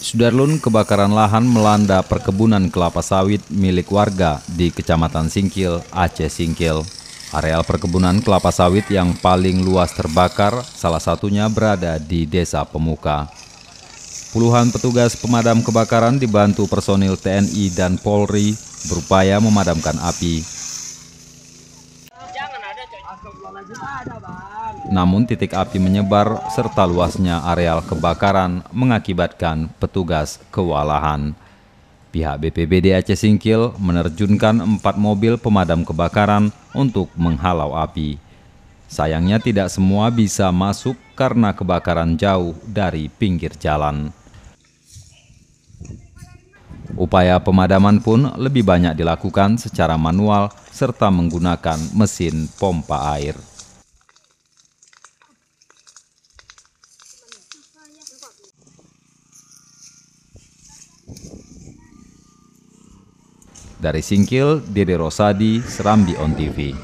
Sudarlun, kebakaran lahan melanda perkebunan kelapa sawit milik warga di Kecamatan Singkil, Aceh Singkil. Areal perkebunan kelapa sawit yang paling luas terbakar, salah satunya berada di Desa Pemuka. Puluhan petugas pemadam kebakaran dibantu personil TNI dan Polri berupaya memadamkan api. Namun titik api menyebar serta luasnya areal kebakaran mengakibatkan petugas kewalahan. Pihak BPBD Aceh Singkil menerjunkan 4 mobil pemadam kebakaran untuk menghalau api. Sayangnya tidak semua bisa masuk karena kebakaran jauh dari pinggir jalan. Upaya pemadaman pun lebih banyak dilakukan secara manual serta menggunakan mesin pompa air. Dari Singkil, Dede Rosadi, Serambi On TV.